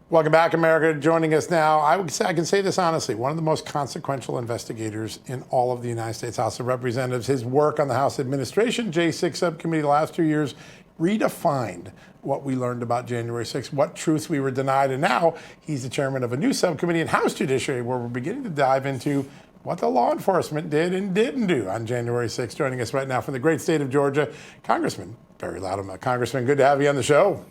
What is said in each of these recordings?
Welcome back, America. Joining us now, I can say this honestly, one of the most consequential investigators in all of the United States House of Representatives. His work on the House Administration J6 subcommittee the last 2 years redefined what we learned about January 6th, what truths we were denied, and now he's the chairman of a new subcommittee in House Judiciary where we're beginning to dive into what the law enforcement did and didn't do on January 6th. Joining us right now from the great state of Georgia, Congressman Barry Loudermilk. Congressman, good to have you on the show.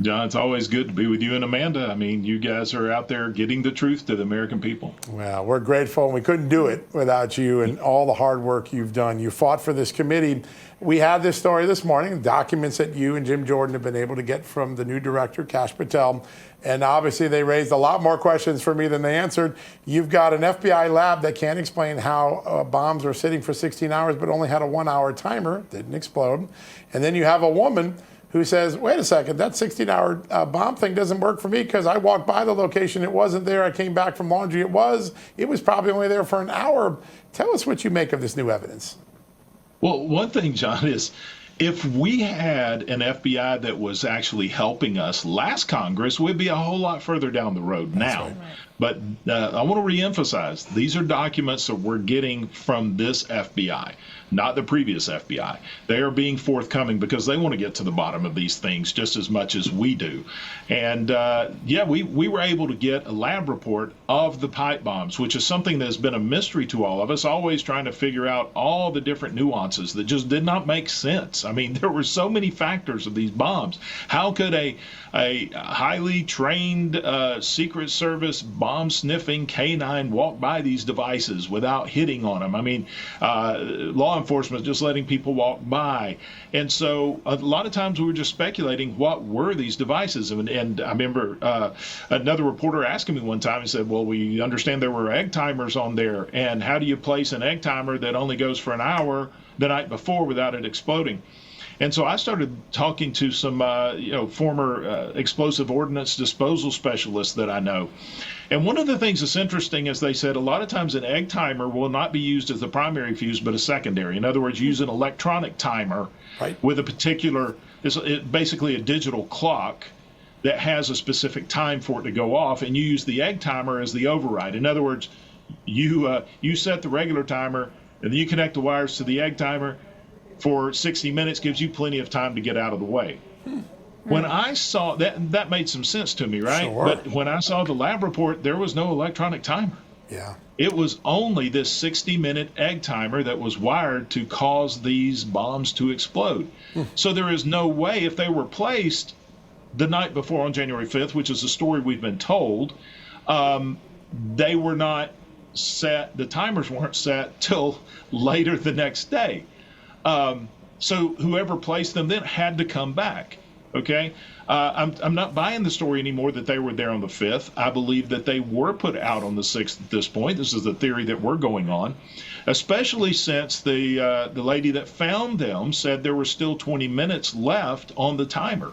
John, it's always good to be with you and Amanda. I mean, you guys are out there getting the truth to the American people. Well, we're grateful, and we couldn't do it without you and all the hard work you've done. You fought for this committee. We had this story this morning, documents that you and Jim Jordan have been able to get from the new director, Kash Patel, and obviously they raised a lot more questions for me than they answered. You've got an FBI lab that can't explain how bombs were sitting for 16 hours but only had a 1 hour timer, didn't explode. And then you have a woman who says, wait a second, that 16-hour bomb thing doesn't work for me because I walked by the location, it wasn't there, I came back from laundry, it was probably only there for an hour. Tell us what you make of this new evidence. Well, one thing, John, is if we had an FBI that was actually helping us last Congress, we'd be a whole lot further down the road now. Right. But I want to reemphasize, these are documents that we're getting from this FBI, not the previous FBI. They are being forthcoming because they want to get to the bottom of these things just as much as we do. And we were able to get a lab report of the pipe bombs, which is something that has been a mystery to all of us, always trying to figure out all the different nuances that just did not make sense. I mean, there were so many factors of these bombs. How could a highly trained Secret Service bomb sniffing canine walk by these devices without hitting on them? I mean, law enforcement just letting people walk by. And so a lot of times we were just speculating what were these devices. And I remember another reporter asking me one time, he said, well, we understand there were egg timers on there. And how do you place an egg timer that only goes for an hour the night before without it exploding? And so I started talking to some, former explosive ordnance disposal specialists that I know. And one of the things that's interesting is they said a lot of times an egg timer will not be used as the primary fuse, but a secondary. In other words, use an electronic timer with a particular, basically a digital clock that has a specific time for it to go off, and you use the egg timer as the override. In other words, you set the regular timer, and then you connect the wires to the egg timer for 60 minutes, gives you plenty of time to get out of the way. When I saw that made some sense to me, right? Sure. But when I saw the lab report, there was no electronic timer. Yeah. It was only this 60-minute egg timer that was wired to cause these bombs to explode. So there is no way, if they were placed the night before on January 5th, which is the story we've been told, they were not set, the timers weren't set till later the next day. So whoever placed them then had to come back. Okay, I'm not buying the story anymore that they were there on the 5th. I believe that they were put out on the 6th at this point. This is the theory that we're going on, especially since the lady that found them said there were still 20 minutes left on the timer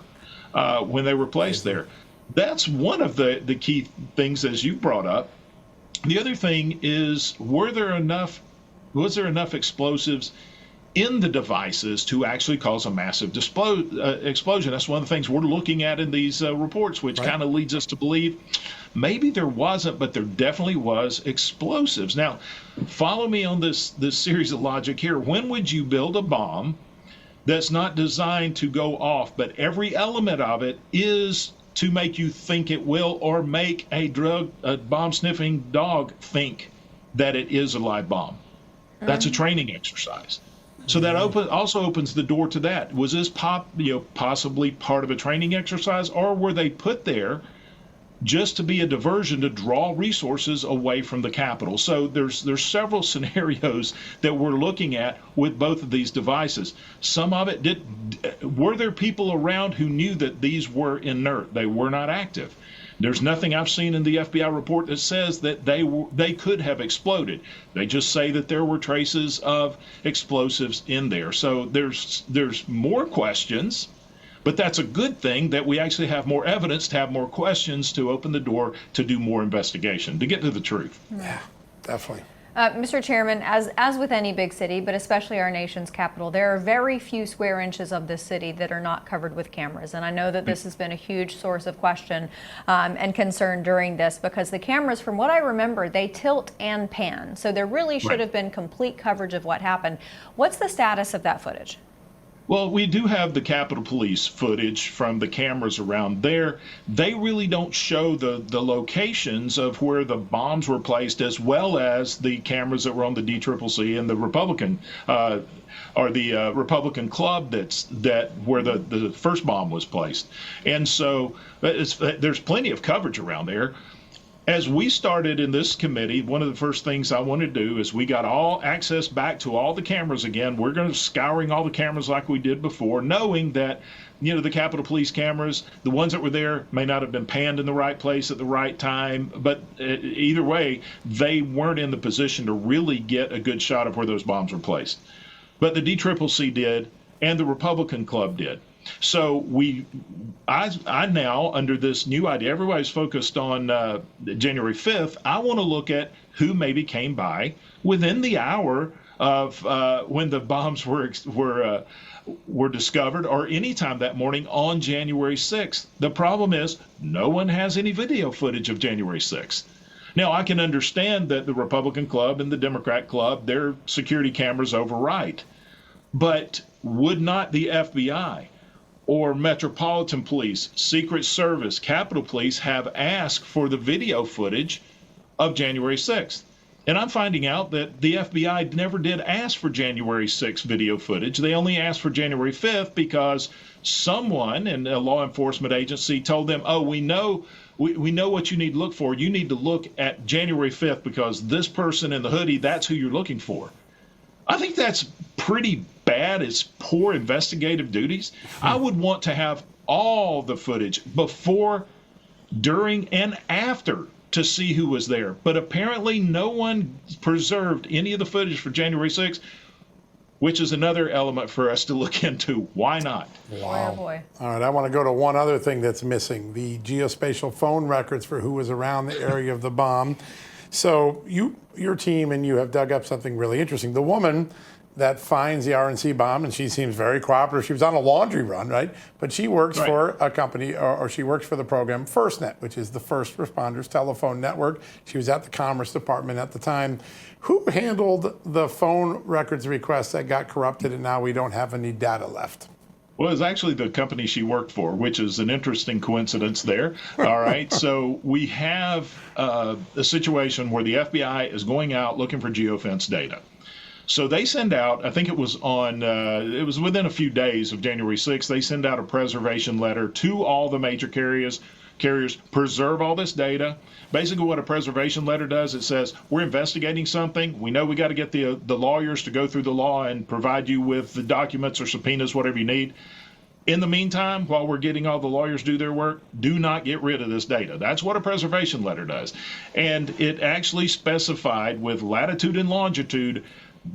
when they were placed there. That's one of the key things, as you brought up. The other thing is, was there enough explosives in the devices to actually cause a massive explosion? That's one of the things we're looking at in these reports, which kind of leads us to believe maybe there wasn't, but there definitely was explosives. Now, follow me on this series of logic here. When would you build a bomb that's not designed to go off, but every element of it is to make you think it will, or make a bomb-sniffing dog think that it is a live bomb? That's a training exercise. So that also opens the door to that. Was this possibly part of a training exercise, or were they put there just to be a diversion to draw resources away from the Capitol? So there's several scenarios that we're looking at with both of these devices. Some of it were there people around who knew that these were inert? They were not active. There's nothing I've seen in the FBI report that says that they could have exploded. They just say that there were traces of explosives in there. So there's more questions, but that's a good thing that we actually have more evidence to have more questions to open the door to do more investigation, to get to the truth. Yeah, definitely. Mr. Chairman, as with any big city, but especially our nation's capital, there are very few square inches of this city that are not covered with cameras. And I know that this has been a huge source of question and concern during this, because the cameras, from what I remember, they tilt and pan. So there really should have been complete coverage of what happened. What's the status of that footage? Well, we do have the Capitol Police footage from the cameras around there. They really don't show the locations of where the bombs were placed, as well as the cameras that were on the DCCC and the Republican Republican club that where the first bomb was placed. And so there's plenty of coverage around there. As we started in this committee, one of the first things I wanted to do is we got all access back to all the cameras again. We're going to scouring all the cameras like we did before, knowing that, the Capitol Police cameras, the ones that were there may not have been panned in the right place at the right time, but either way, they weren't in the position to really get a good shot of where those bombs were placed. But the DCCC did, and the Republican Club did. So I now, under this new idea, everybody's focused on January 5th. I want to look at who maybe came by within the hour of when the bombs were discovered, or any time that morning on January 6th. The problem is no one has any video footage of January 6th. Now, I can understand that the Republican Club and the Democrat Club, their security cameras overwrite. But would not the FBI or Metropolitan Police, Secret Service, Capitol Police have asked for the video footage of January 6th? And I'm finding out that the FBI never did ask for January 6th video footage. They only asked for January 5th because someone in a law enforcement agency told them, oh, we know what you need to look for. You need to look at January 5th because this person in the hoodie, that's who you're looking for. I think that's pretty bad. It's poor investigative duties. I would want to have all the footage before, during, and after to see who was there. But apparently no one preserved any of the footage for January 6th, which is another element for us to look into. Why not? Wow. Boy, oh boy. All right, I want to go to one other thing that's missing, the geospatial phone records for who was around the area of the bomb. So your team and you have dug up something really interesting. The woman that finds the RNC bomb, and she seems very cooperative. She was on a laundry run, right? But she works for a company, or she works for the program FirstNet, which is the First Responders Telephone Network. She was at the Commerce Department at the time. Who handled the phone records requests that got corrupted and now we don't have any data left? Well, it's actually the company she worked for, which is an interesting coincidence there. All right. So we have a situation where the FBI is going out looking for Geofence data. So they send out, I think it was it was within a few days of January 6th, they send out a preservation letter to all the major carriers, preserve all this data. Basically what a preservation letter does, it says, we're investigating something. We know we got to get the lawyers to go through the law and provide you with the documents or subpoenas, whatever you need. In the meantime, while we're getting all the lawyers do their work, do not get rid of this data. That's what a preservation letter does. And it actually specified with latitude and longitude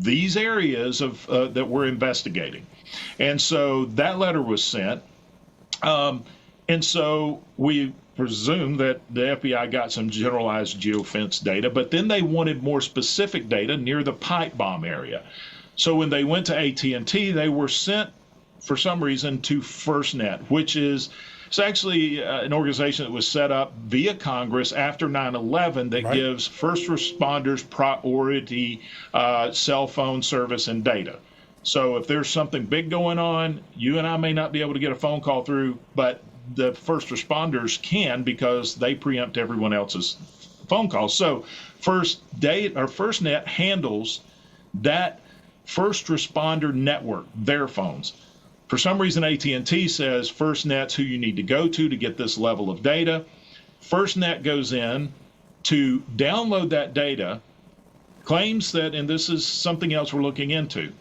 these areas of that we're investigating. And so that letter was sent. And so we presume that the FBI got some generalized geofence data, but then they wanted more specific data near the pipe bomb area. So when they went to AT&T, they were sent for some reason to FirstNet, which is it's actually an organization that was set up via Congress after 9/11 that gives first responders priority cell phone service and data. So if there's something big going on, you and I may not be able to get a phone call through, but the first responders can because they preempt everyone else's phone calls. So FirstNet handles that first responder network, their phones. For some reason, AT&T says FirstNet's who you need to go to get this level of data. FirstNet goes in to download that data, claims that, and this is something else we're looking into,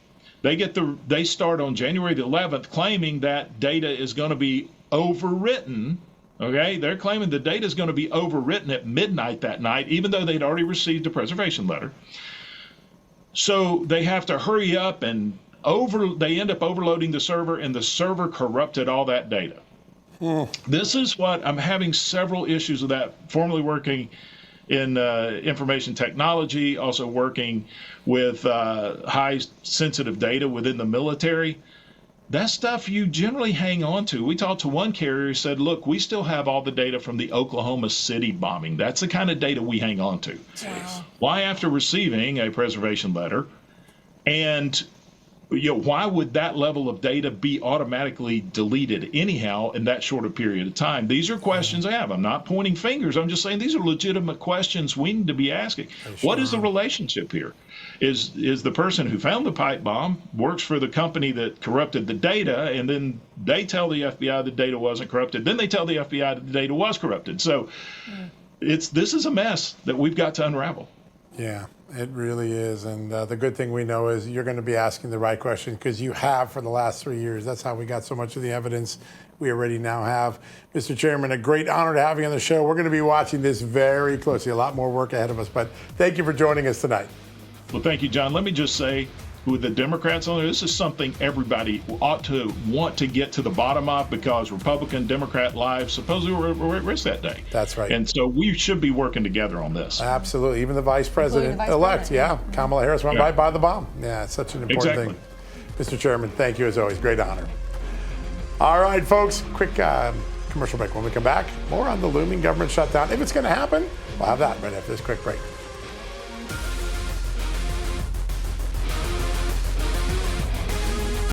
they start on January the 11th claiming that data is going to be overwritten. Okay, they're claiming the data is going to be overwritten at midnight that night, even though they'd already received a preservation letter. So they have to hurry up and they end up overloading the server, and the server corrupted all that data. This is what I'm having several issues with that, formerly working in information technology, also working with high sensitive data within the military. That stuff you generally hang on to. We talked to one carrier who said, look, we still have all the data from the Oklahoma City bombing. That's the kind of data we hang on to. Wow. Why, after receiving a preservation letter, and why would that level of data be automatically deleted anyhow in that short a period of time? These are questions I have. I'm not pointing fingers. I'm just saying these are legitimate questions we need to be asking. What is the relationship here? Is the person who found the pipe bomb works for the company that corrupted the data, and then they tell the FBI the data wasn't corrupted. Then they tell the FBI that the data was corrupted. So this is a mess that we've got to unravel. Yeah, it really is. And the good thing we know is you're going to be asking the right question, because you have for the last 3 years. That's how we got so much of the evidence we already now have. Mr. Chairman, a great honor to have you on the show. We're going to be watching this very closely. A lot more work ahead of us. But thank you for joining us tonight. Well, thank you, John. Let me just say, with the Democrats on there, this is something everybody ought to want to get to the bottom of, because Republican, Democrat lives supposedly were at risk that day. That's right. And so we should be working together on this. Absolutely. Even the vice president-elect, Kamala Harris went right by the bomb. Yeah, it's such an important thing. Mr. Chairman, thank you as always. Great honor. All right, folks, quick commercial break. When we come back, more on the looming government shutdown. If it's going to happen, we'll have that right after this quick break.